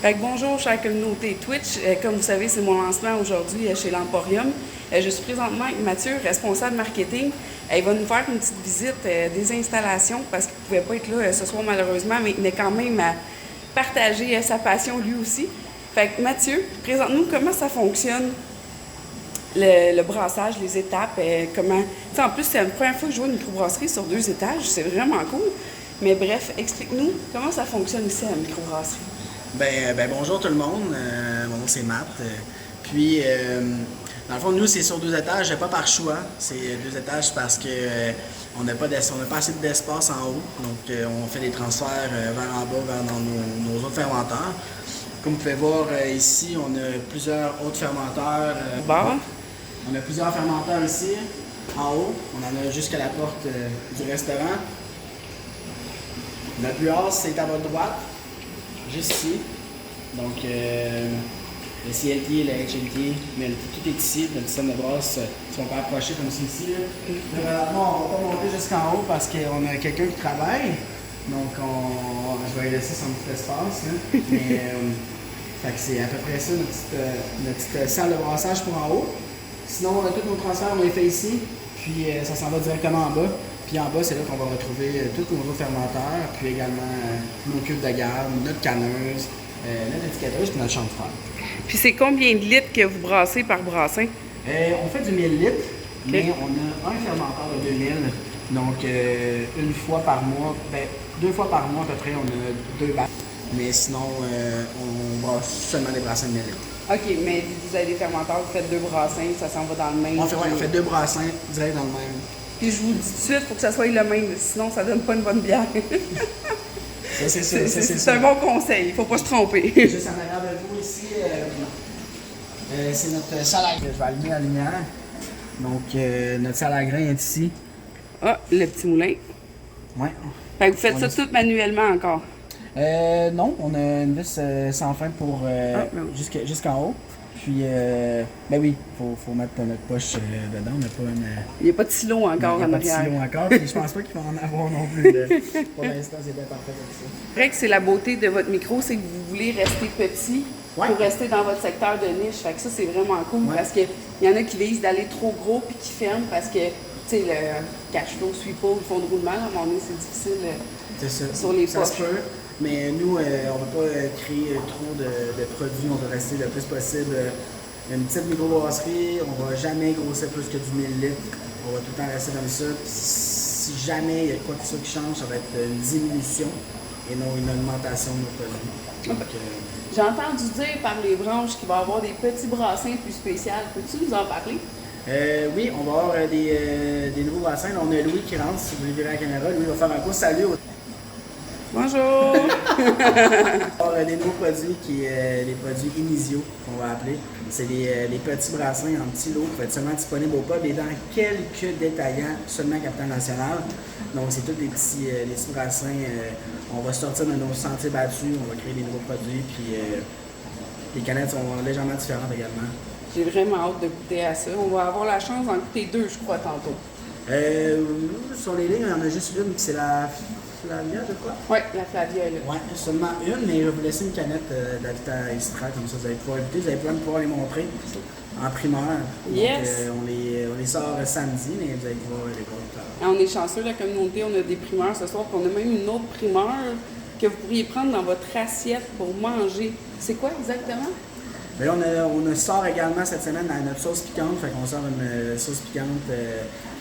Fait que bonjour, chère communauté Twitch. Comme vous savez, c'est mon lancement aujourd'hui chez l'Emporium. Je suis présentement avec Mathieu, responsable marketing. Il va nous faire une petite visite des installations parce qu'il ne pouvait pas être là ce soir malheureusement, mais il tenait quand même à partager sa passion lui aussi. Fait que Mathieu, présente-nous comment ça fonctionne, le brassage, les étapes, comment... T'sais, en plus, c'est la première fois que je vois une microbrasserie sur 2 étages, c'est vraiment cool. Mais bref, explique-nous comment ça fonctionne ici à la microbrasserie. Bonjour tout le monde, mon nom c'est Matt. Puis, dans le fond, nous c'est sur 2 étages, pas par choix. C'est 2 étages parce que on n'a pas assez d'espace en haut. Donc, on fait des transferts vers en bas, vers nos autres fermenteurs. Comme vous pouvez voir ici, on a plusieurs autres fermenteurs. On a plusieurs fermenteurs ici, en haut. On en a jusqu'à la porte du restaurant. Notre plus haut, c'est à votre droite. Juste ici. Donc, le CLT, le HLT, mais tout est ici. Le système de brasse, si on peut approcher comme c'est ici. Présentement, on ne va pas monter jusqu'en haut parce qu'on a quelqu'un qui travaille. Donc, je vais lui laisser son petit espace. Mais, fait que c'est à peu près ça, notre petite salle de brassage pour en haut. Sinon, tous nos transferts, on les fait ici. Puis, ça s'en va directement en bas. Puis en bas, c'est là qu'on va retrouver tous nos autres fermenteurs, puis également nos cubes de garde, notre canneuse, notre étiquetteuse, puis notre chambre froide. Puis c'est combien de litres que vous brassez par brassin? On fait du 1000 litres, mais on a un fermenteur de 2000. Donc, une fois par mois, 2 fois par mois à peu près, on a 2 batchs. Mais sinon, on brasse seulement des brassins de 1000 litres. OK, mais vous avez des fermenteurs, vous faites 2 brassins, ça s'en va dans le même. On fait 2 brassins direct dans le même. Puis je vous dis tout de suite, il faut que ça soit le même, sinon ça donne pas une bonne bière. Ça, c'est ça. C'est un bon conseil, il faut pas se tromper. Juste en arrière de vous ici, c'est notre salle à grains. Je vais allumer la lumière. Donc, notre salle à grains est ici. Ah, le petit moulin. Ouais. Fait que vous faites ça tout manuellement encore? Non, on a une vis sans fin pour jusqu'en haut. Puis, oui, faut mettre notre poche dedans. On n'a pas une. Il n'y a pas de silo encore en arrière. Il n'y a pas de silo encore, puis je pense pas qu'il va en avoir non plus. Pour l'instant, c'est bien parfait comme ça. C'est vrai que c'est la beauté de votre micro, c'est que vous voulez rester petit pour rester dans votre secteur de niche. Fait que ça, c'est vraiment cool parce qu'il y en a qui visent d'aller trop gros puis qui ferment parce que, tu sais, le cash flow ne suit pas le fond de roulement. À un moment donné, c'est difficile sur les poches. Ça se peut. Mais nous, on ne veut pas créer trop de produits, on veut rester le plus possible une petite microbrasserie, on ne va jamais grossir plus que du 1000 litres, on va tout le temps rester comme ça. Puis si jamais il y a quoi que ce soit qui change, ça va être une diminution et non une augmentation de nos produits. J'ai entendu dire par les branches qu'il va y avoir des petits brassins plus spéciaux. Peux-tu nous en parler? Oui, on va avoir des nouveaux brassins. Là, on a Louis qui rentre, si vous voulez virer la caméra. Louis va faire un coup salut. Bonjour! On a des nouveaux produits qui sont les produits Inisio, qu'on va appeler. C'est les petits brassins en petits lots qui vont être seulement disponibles au pub et dans quelques détaillants, seulement à Capitale Nationale. Donc, c'est tous des petits brassins. On va sortir de nos sentiers battus, on va créer des nouveaux produits, puis les canettes sont légèrement différentes également. J'ai vraiment hâte de goûter à ça. On va avoir la chance d'en goûter 2, je crois, tantôt. Sur les lignes, il y en a juste une, c'est la Flavia, je crois? Oui, la Flavia est là. Oui, seulement une, mais je vais vous laisser une canette d'Habitat Istra, comme ça vous allez pouvoir goûter, vous allez pouvoir les montrer en primeur. Yes! Donc, on les sort samedi, mais vous allez pouvoir les voir tout à l'heure. On est chanceux, la communauté, on a des primeurs ce soir, puis on a même une autre primeur que vous pourriez prendre dans votre assiette pour manger. C'est quoi exactement? Mais là, on sort également cette semaine dans notre sauce piquante, fait qu'on sort une sauce piquante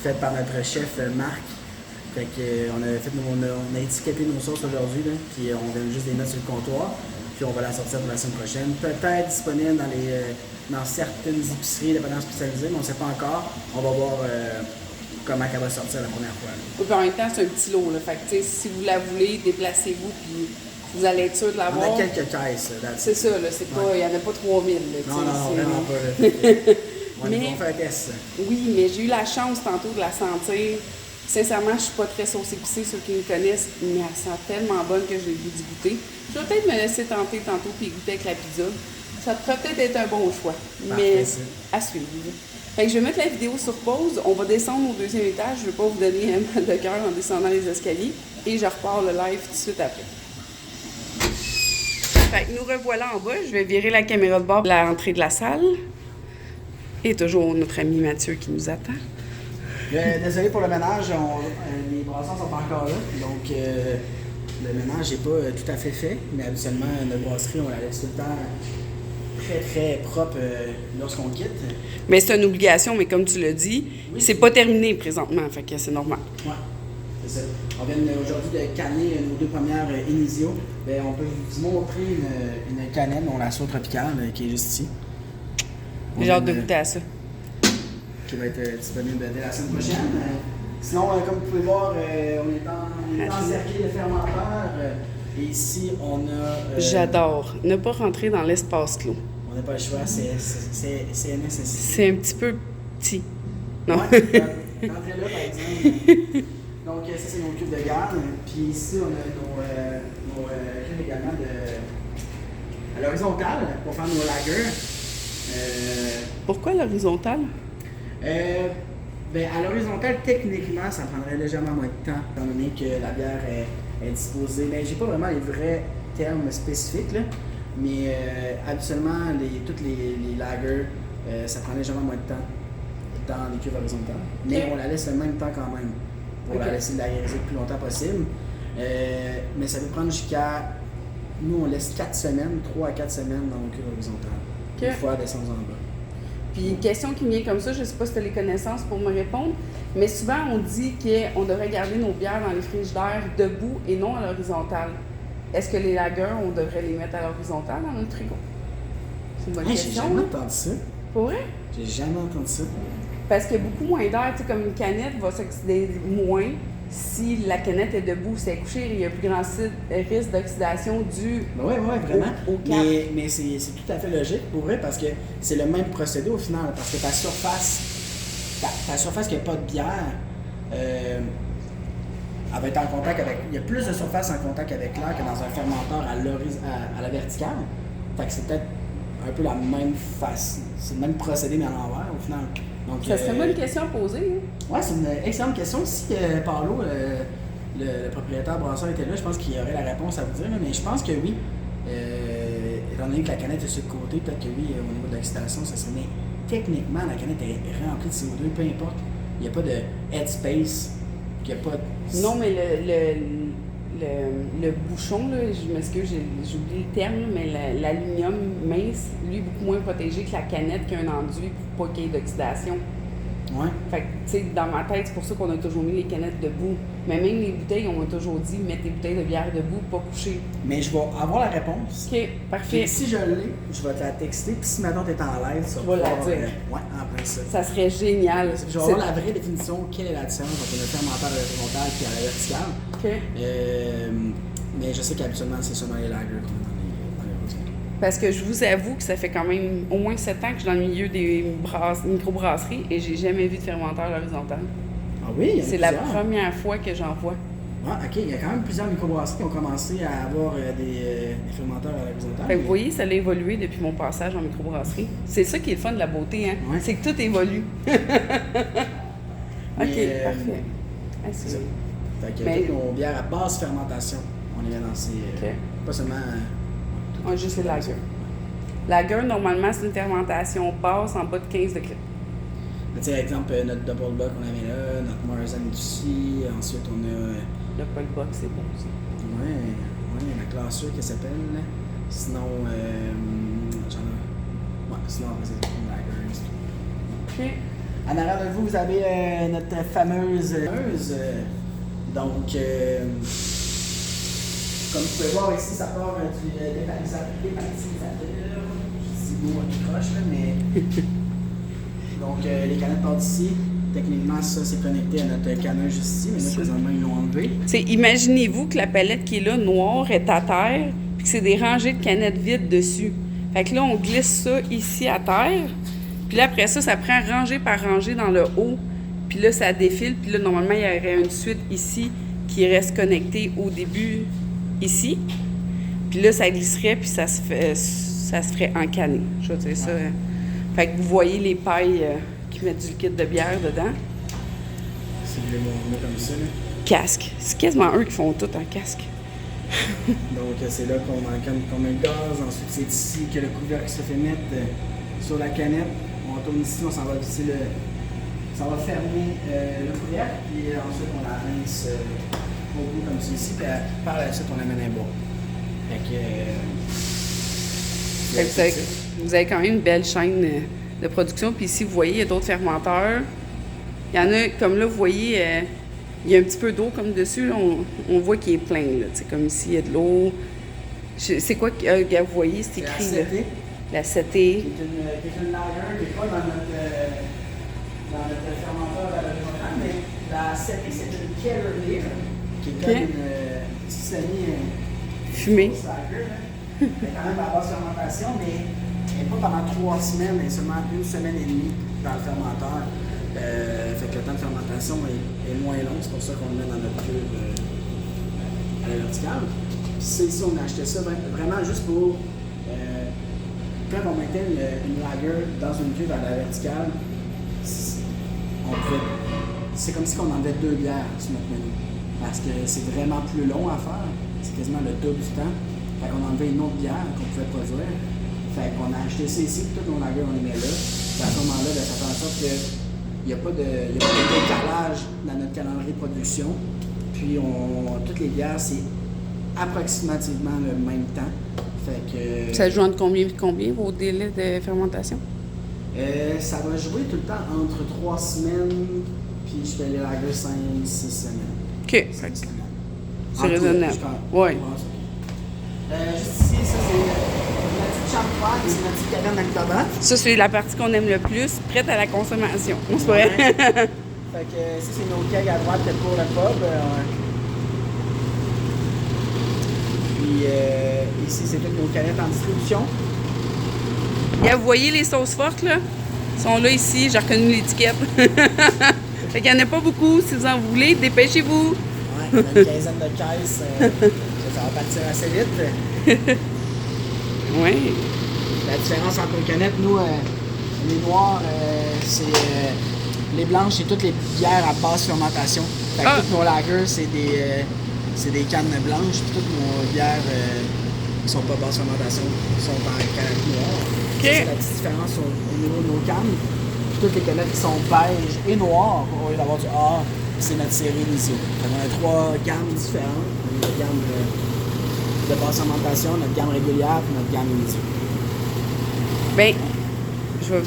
faite par notre chef Marc. Fait qu'on a étiqueté nos sauces aujourd'hui, puis on donne juste des notes sur le comptoir, puis on va la sortir pour la semaine prochaine. Peut-être disponible dans certaines épiceries, dépendamment spécialisées, mais on ne sait pas encore. On va voir comment elle va sortir la première fois. Puis en même temps, c'est un petit lot, là. Fait que si vous la voulez, déplacez-vous, puis vous allez être sûr de l'avoir. On a quelques caisses. C'est ça, là. C'est pas, il n'y en a pas 3000. Non, vraiment pas. On va faire un test. Oui, mais j'ai eu la chance tantôt de la sentir. Sincèrement, je ne suis pas très sauce épicée, ceux qui me connaissent, mais elle sent tellement bonne que j'ai le goût d'y goûter. Je vais peut-être me laisser tenter tantôt puis goûter avec la pizza. Ça pourrait peut-être être un bon choix, mais à suivre. Fait que je vais mettre la vidéo sur pause. On va descendre au 2e étage. Je ne vais pas vous donner un mal de cœur en descendant les escaliers. Et je repars le live tout de suite après. Fait que nous revoilà en bas. Je vais virer la caméra de bord à l'entrée de la salle. Et toujours notre ami Mathieu qui nous attend. Désolé pour le ménage, les brasseurs sont pas encore là. Donc, le ménage n'est pas tout à fait fait. Mais habituellement, notre brasserie, on la laisse tout le temps très, très propre lorsqu'on quitte. Mais c'est une obligation, mais comme tu l'as dit, Oui. c'est pas terminé présentement. Fait que c'est normal. Ouais, c'est ça. On vient aujourd'hui de canner nos 2 premières Inizio. Bien, on peut vous montrer une canette, on la sauce tropicale, qui est juste ici. J'ai hâte de goûter à ça. Qui va être disponible dès la semaine prochaine. Sinon, comme vous pouvez voir, on est encerclé de fermenteurs. Et ici, on a... J'adore. Ne pas rentrer dans l'espace clos. On n'a pas le choix, c'est nécessaire. C'est un petit peu petit. Non? Ouais, rentrez là, par exemple. Donc, ça, c'est nos cubes de garde. Puis ici, on a nos cubes également à l'horizontale pour faire nos lagers. Pourquoi l'horizontale? Ben, à l'horizontale, techniquement, ça prendrait légèrement moins de temps, étant donné que la bière est disposée. Ben, j'ai pas vraiment les vrais termes spécifiques, là, mais habituellement, toutes les lagers, ça prend légèrement moins de temps dans les cuves horizontales. Mais on la laisse le même temps quand même, pour la laisser lageriser le plus longtemps possible. Mais ça peut prendre jusqu'à... Nous, on laisse 4 semaines, 3 à 4 semaines dans nos cuves horizontales. Une fois descendre en bas. Puis une question qui me vient comme ça, je ne sais pas si tu as les connaissances pour me répondre, mais souvent on dit qu'on devrait garder nos bières dans les frigidaires debout et non à l'horizontale. Est-ce que les lagers, on devrait les mettre à l'horizontale dans notre frigo? C'est une bonne question. J'ai jamais entendu ça. Pour vrai? J'ai jamais entendu ça. Parce qu'il y a beaucoup moins d'air, tu sais, comme une canette va s'oxyder moins. Si la canette est debout, c'est couché, il y a plus grand risque d'oxydation dû oui, vraiment. au cap. Mais c'est tout à fait logique pour vrai parce que c'est le même procédé au final. Parce que ta surface qui n'a pas de bière, elle va être en contact avec. Il y a plus de surface en contact avec l'air que dans un fermenteur à la verticale. Fait que c'est peut-être un peu la même face. C'est le même procédé mais à l'envers au final. Donc, ça serait une bonne question à poser. Hein? Oui, c'est une excellente question. Si Paolo, le propriétaire brasseur, était là, je pense qu'il aurait la réponse à vous dire. Mais je pense que oui. Étant donné que la canette est sur le côté, peut-être que oui, au niveau de l'excitation, ça serait. Mais techniquement, la canette est remplie de CO2, peu importe. Il n'y a pas de headspace. Il n'y a pas de... Non, mais le bouchon, là, je m'excuse, j'ai oublié le terme, là, mais l'aluminium mince, lui, est beaucoup moins protégé que la canette qu'un enduit pour pas qu'il y ait d'oxydation. Ouais. Fait que, tu sais, dans ma tête, c'est pour ça qu'on a toujours mis les canettes debout. Mais même les bouteilles, on m'a toujours dit mettre les bouteilles de bière debout, pas coucher. Mais je vais avoir la réponse. OK, parfait. Puis si je l'ai, je vais te la texter. Puis si maintenant tu es en live, tu vas la dire. Ouais, en plein ça. Ça serait génial. Je vais avoir la vraie définition, quelle est la différence entre le fermenteur à l'horizontale et à la verticale. OK. Mais je sais qu'habituellement, c'est seulement les lagers qu'on a dans les horizontales. Parce que je vous avoue que ça fait quand même au moins 7 ans que je suis dans le milieu des microbrasseries et j'ai jamais vu de fermenteur horizontal. Ah oui, il y en a C'est la plusieurs. première fois que j'en vois. Ah, OK. Il y a quand même plusieurs microbrasseries qui ont commencé à avoir des fermenteurs à l'horizontale. Fait que vous voyez, ça a évolué depuis mon passage en microbrasserie. C'est ça qui est le fun de la beauté, hein? Ouais. C'est que tout évolue. OK, parfait. Ah, C'est ça. Fait que Mais- toutes nos bières à basse fermentation, on les met dans ces... OK. Pas seulement... Ah, juste les lagers. Lager, normalement, c'est une fermentation basse en bas de 15 degrés. Tu sais, exemple, notre Double Buck, on avait là, notre Marzen aussi. Ensuite, on a... Le Paul Box, c'est bon, ça. Ouais, la classure qui s'appelle. Sinon, j'en ai... Ouais, sinon, après, c'est une lager. OK. En arrière de vous, vous avez notre fameuse... donc, comme vous pouvez voir ici, ça part du dépalisseur. Je dis beau à tout croche, là, mais... Donc, les canettes partent d'ici. Techniquement, ça, c'est connecté à notre canneuse juste ici, mais là, présentement, ils l'ont enlevé. T'sais, imaginez-vous que la palette qui est là, noire, est à terre, puis que c'est des rangées de canettes vides dessus. Fait que là, on glisse ça ici à terre, puis là, après ça, ça prend rangée par rangée dans le haut, puis là, ça défile, puis là, normalement, il y aurait une suite ici qui reste connectée au début, ici. Puis là, ça glisserait, puis ça se ferait encanner. Je veux dire ça. Fait que vous voyez les pailles qui mettent du liquide de bière dedans. Si vous voulez me comme ça, là. Casque. C'est quasiment eux qui font tout en casque. Donc c'est là qu'on met le gaz, ensuite c'est ici que le couvercle se fait mettre sur la canette. On tourne ici, on s'en va visser ça va fermer le couvercle, puis ensuite on la rince au bout comme ceci, puis par la suite on amène un bois. Fait que vous avez quand même une belle chaîne de production. Puis ici, vous voyez, il y a d'autres fermenteurs. Il y en a, comme là, vous voyez, il y a un petit peu d'eau comme dessus. Là, on voit qu'il est plein. Là, comme ici, il y a de l'eau. C'est quoi que vous voyez? C'est écrit là. La 7T. Qui est une lager qui n'est pas dans notre fermenteur régional, mais la 7T, c'est une Keller Beer, qui est comme une petite fumée. Elle est quand même à basse fermentation, mais elle n'est pas pendant 3 semaines, elle est seulement 1 semaine et demie dans le fermenteur. Fait que le temps de fermentation est moins long, c'est pour ça qu'on le met dans notre cuve à la verticale. Puis ici, on a acheté ça vraiment juste pour. Quand on mettait une lager dans une cuve à la verticale, c'est comme si on enlevait 2 bières sur notre menu. Parce que c'est vraiment plus long à faire, c'est quasiment le double du temps. Fait qu'on a enlevé une autre bière qu'on pouvait produire. Fait qu'on a acheté ça ici, puis toutes nos lagers, on les met là. Puis à ce moment-là, ça fait en sorte qu'il n'y a pas de décalage dans notre calendrier de production. Puis toutes les bières, c'est approximativement le même temps. Fait que, ça joue entre combien et combien, vos délais de fermentation? Ça va jouer tout le temps entre 3 semaines, puis je fais les lagers 5-6 semaines. OK. 5 semaines. C'est raisonnable. Oui. Juste ici, ça c'est la petite chambre froide, c'est notre petite caverne à tabac. Ça, c'est la partie qu'on aime le plus, prête à la consommation. C'est vrai? Fait que ça, c'est nos kegs à droite pour le pub. Puis ici, c'est toutes nos canettes en distribution. Et vous voyez les sauces fortes, là? Elles sont là, ici. J'ai reconnu l'étiquette. Fait qu'il n'y en a pas beaucoup. Si vous en voulez, dépêchez-vous. Ouais, on a une quinzaine de caisses. Ça va partir assez vite. Oui. La différence entre nos canettes, nous, les noires, c'est les blanches, c'est toutes les bières à basse fermentation. Fait que toutes nos lagers, c'est des cannes blanches, puis toutes nos bières qui sont pas basse fermentation sont en canettes noires. Okay. C'est la petite différence au niveau de nos cannes. Puis toutes les canettes qui sont beige et noires, au lieu d'avoir du A, c'est notre série Lisio. On a 3 gammes différentes. On a notre gamme de basse fermentation, notre gamme régulière et notre gamme Lisio. Bien, je vais